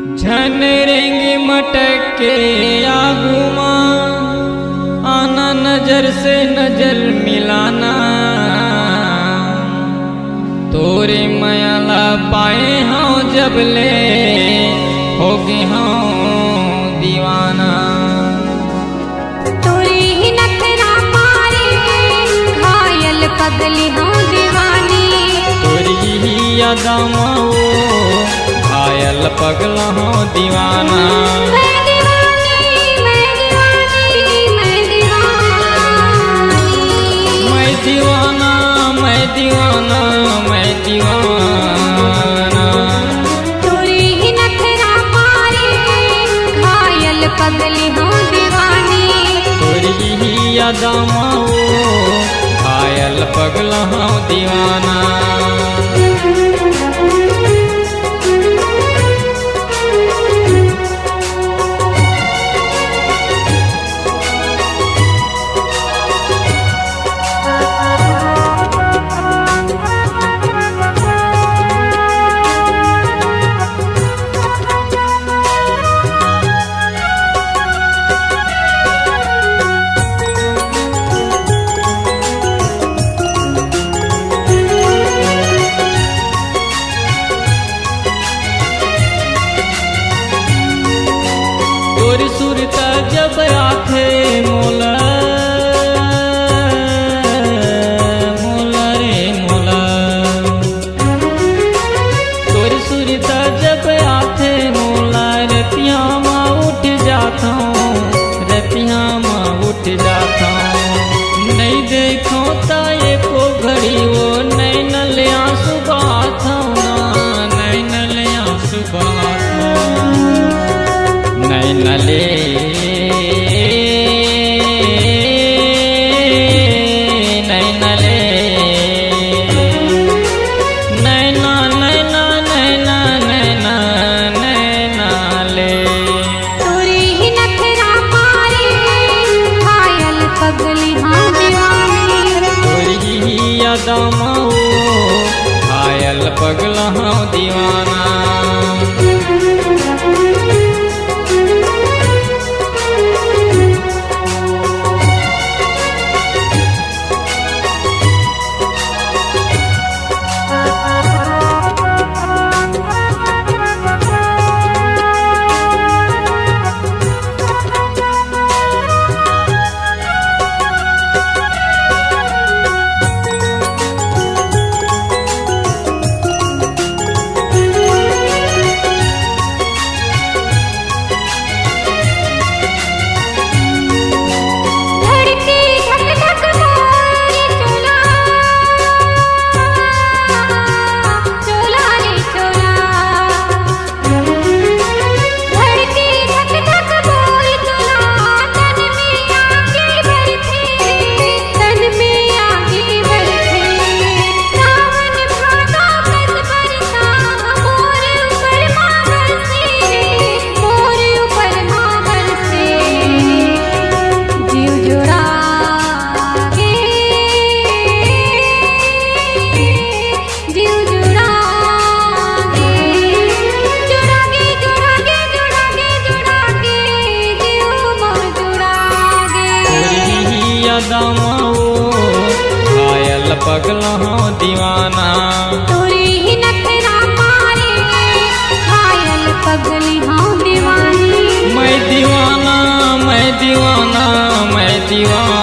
झन रेंग मटक के आगुमा आना नजर से नजर मिलाना तोरे मयाला पाए हाँ जब ले होगे हाँ दीवाना तोरी ही नखरा मारे घायल पगली हाँ दीवानी तोरी ही यादामा वो घायल पगला हाँ दीवाना मैं दीवानी मैं दीवानी मैं दीवानी मैं दीवाना मैं दीवाना मैं दीवाना तोरी ही नखरा मारे घायल पगली हाँ दीवानी तोरी ही यादामा वो घायल पगला हाँ दीवाना तोरी सुरता जब आथे मोला मोला रे मोला तोरी सुरता जब आथे मोला रतिया माँ उठ जाता रतिया माँ उठ जाता नहीं देखो ताए को घड़ी वो नहीं नलिया सुबह था नहीं नलिया सुबह नहीं नले नहीं नले नैना नैना नैना नैना नैना ले तोरी ही नखरा मारे घायल पगली हाँ दीवानी तोरी ही यादामा वो घायल पगला हाँ दीवाना यादामा वो घायल पगला हाँ दीवाना तोरी ही नखरा मारे घायल पगली हाँ दीवानी मैं दीवाना मैं दीवाना मैं दीवाना